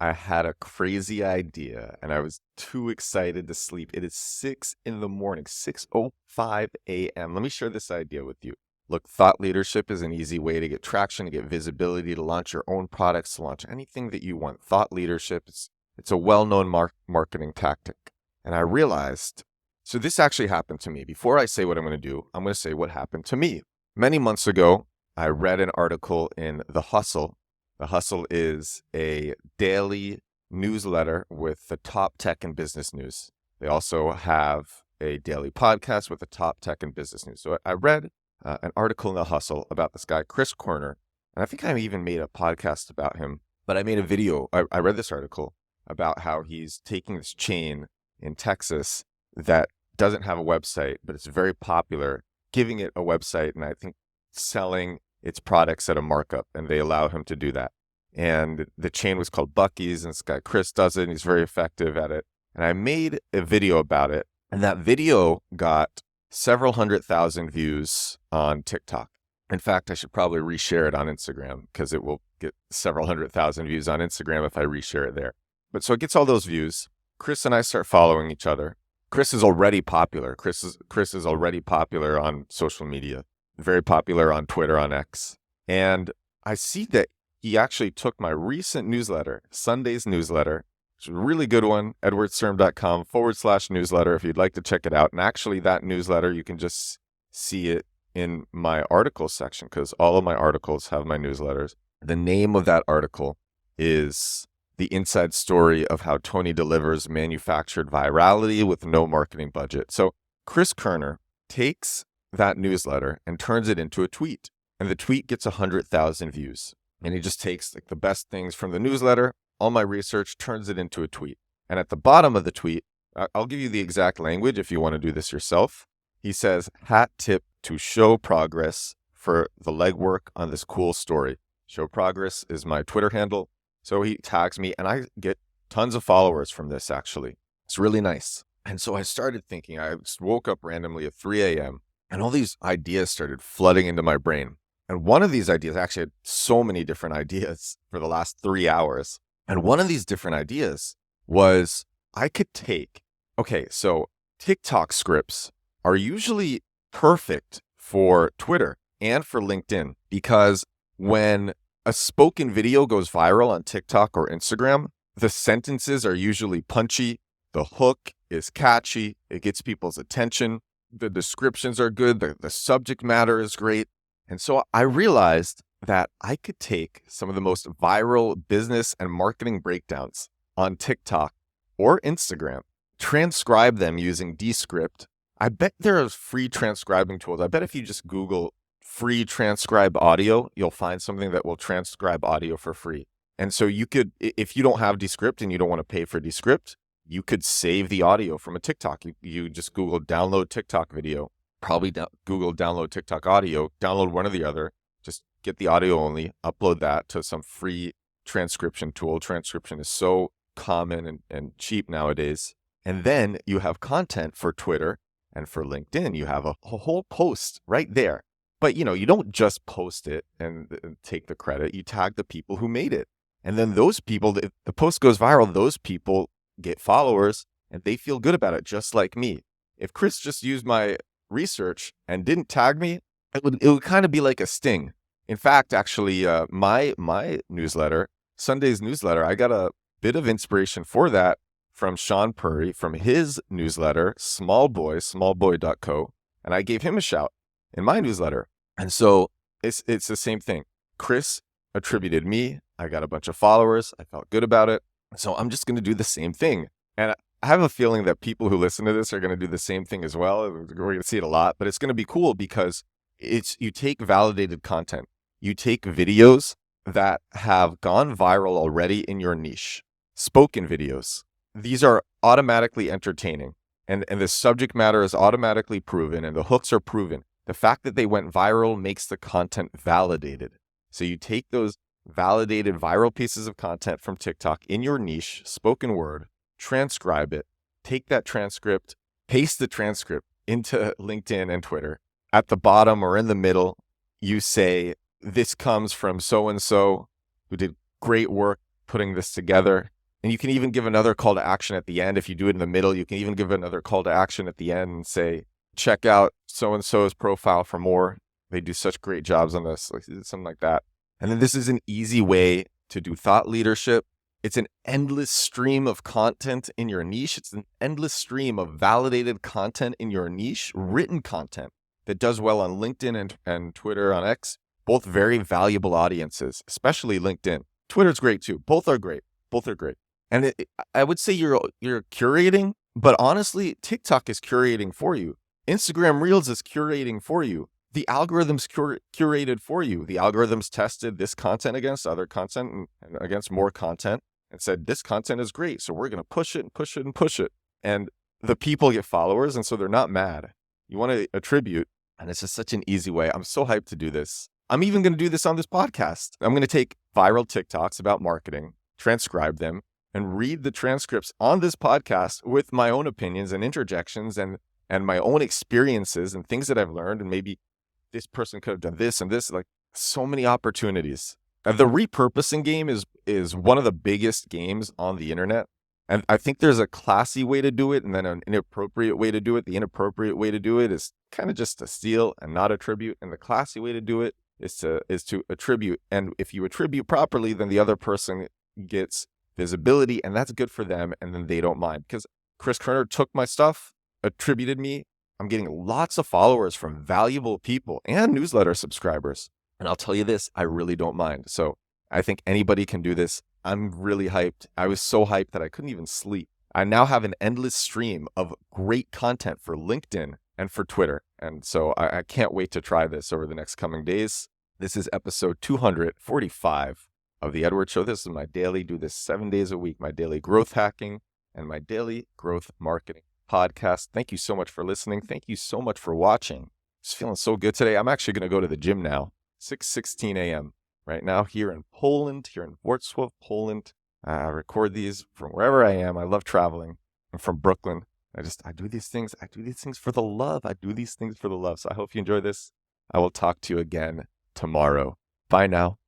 I had a crazy idea and I was too excited to sleep. It is 6 in the morning, 6:05 a.m. Let me share this idea with you. Look, thought leadership is an easy way to get traction, to get visibility, to launch your own products, to launch anything that you want. Thought leadership, it's a well-known marketing tactic. And I realized, so this actually happened to me. Before I say what I'm going to do, I'm going to say what happened to me. Many months ago, I read an article in The Hustle. The Hustle is a daily newsletter with the top tech and business news. They also have a daily podcast with the top tech and business news. So I read an article in The Hustle about this guy, Chris Corner, and I think I even made a podcast about him, but I made a video. I read this article about how he's taking this chain in Texas that doesn't have a website, but it's very popular, giving it a website, and I think selling its products at a markup, and they allow him to do that. And the chain was called Buc-ee's, and this guy Chris does it, and he's very effective at it. And I made a video about it, and that video got several 100,000 views on TikTok. In fact, I should probably reshare it on Instagram because it will get several 100,000 views on Instagram if I reshare it there. But so it gets all those views. Chris and I start following each other. Chris is already popular. Chris is already popular on social media, very popular on Twitter, on X. And I see that he actually took my recent newsletter, Sunday's newsletter, which is a really good one, edwardserm.com/newsletter if you'd like to check it out. And actually that newsletter, you can just see it in my articles section because all of my articles have my newsletters. The name of that article is The Inside Story of How Tony Delivers Manufactured Virality with No Marketing Budget. So Chris Kerner takes that newsletter and turns it into a tweet. And the tweet gets 100,000 views. And he just takes like the best things from the newsletter, all my research, turns it into a tweet. And at the bottom of the tweet, I'll give you the exact language if you want to do this yourself. He says, hat tip to show progress for the legwork on this cool story. Show progress is my Twitter handle. So he tags me and I get tons of followers from this actually. It's really nice. And so I started thinking, I just woke up randomly at 3 a.m. and all these ideas started flooding into my brain. And one of these ideas, actually had so many different ideas for the last 3 hours. And one of these different ideas was I could take, so TikTok scripts are usually perfect for Twitter and for LinkedIn because when a spoken video goes viral on TikTok or Instagram, the sentences are usually punchy. The hook is catchy. It gets people's attention. The descriptions are good. The subject matter is great. And so I realized that I could take some of the most viral business and marketing breakdowns on TikTok or Instagram, transcribe them using Descript. I bet there are free transcribing tools. I bet if you just Google free transcribe audio, you'll find something that will transcribe audio for free. And so you could, if you don't have Descript and you don't want to pay for Descript, you could save the audio from a TikTok. You just Google download TikTok video. Probably Google download TikTok audio, download one or the other, just get the audio only, upload that to some free transcription tool. Transcription is so common and cheap nowadays. And then you have content for Twitter and for LinkedIn. You have a whole post right there. But you don't just post it and take the credit. You tag the people who made it. And then those people, if the post goes viral, those people get followers and they feel good about it, just like me. If Chris just used my research and didn't tag me, it would kind of be like a sting. In fact, actually, my newsletter, Sunday's newsletter, I got a bit of inspiration for that from Sean Purry from his newsletter, smallboy.co, and I gave him a shout in my newsletter. And so it's the same thing. Chris attributed me. I got a bunch of followers. I felt good about it. So I'm just going to do the same thing. And I have a feeling that people who listen to this are going to do the same thing as well. We're going to see it a lot, but it's going to be cool because you take validated content. You take videos that have gone viral already in your niche. Spoken videos. These are automatically entertaining and the subject matter is automatically proven and the hooks are proven. The fact that they went viral makes the content validated. So you take those validated viral pieces of content from TikTok in your niche, spoken word, transcribe it, take that transcript, paste the transcript into LinkedIn and Twitter. At the bottom or in the middle, you say, this comes from so-and-so who did great work putting this together. And you can even give another call to action at the end. If you do it in the middle, you can even give another call to action at the end and say, check out so-and-so's profile for more. They do such great jobs on this, like something like that. And then this is an easy way to do thought leadership. It's an endless stream of content in your niche. It's an endless stream of validated content in your niche, written content that does well on LinkedIn and Twitter on X, both very valuable audiences, especially LinkedIn. Twitter's great too. Both are great. Both are great. And I would say you're curating, but honestly, TikTok is curating for you. Instagram Reels is curating for you. The algorithm's curated for you. The algorithm's tested this content against other content and against more content and said, this content is great. So we're going to push it and push it and push it. And the people get followers. And so they're not mad. You want to attribute. And it's just such an easy way. I'm so hyped to do this. I'm even going to do this on this podcast. I'm going to take viral TikToks about marketing, transcribe them, and read the transcripts on this podcast with my own opinions and interjections and my own experiences and things that I've learned. And maybe this person could have done this and this, like so many opportunities. The repurposing game is one of the biggest games on the internet. And I think there's a classy way to do it and then an inappropriate way to do it. The inappropriate way to do it is kind of just to steal and not attribute. And the classy way to do it is to attribute. And if you attribute properly, then the other person gets visibility and that's good for them. And then they don't mind because Chris Kerner took my stuff, attributed me. I'm getting lots of followers from valuable people and newsletter subscribers. And I'll tell you this, I really don't mind. So I think anybody can do this. I'm really hyped. I was so hyped that I couldn't even sleep. I now have an endless stream of great content for LinkedIn and for Twitter. And so I can't wait to try this over the next coming days. This is episode 245 of The Edward Show. This is my daily, do this 7 days a week, my daily growth hacking and my daily growth marketing podcast. Thank you so much for listening. Thank you so much for watching. Just feeling so good today. I'm actually going to go to the gym now, 6:16 a.m. right now here in Poland, here in Wrocław, Poland. I record these from wherever I am. I love traveling. I'm from Brooklyn. I do these things. I do these things for the love. I do these things for the love. So I hope you enjoy this. I will talk to you again tomorrow. Bye now.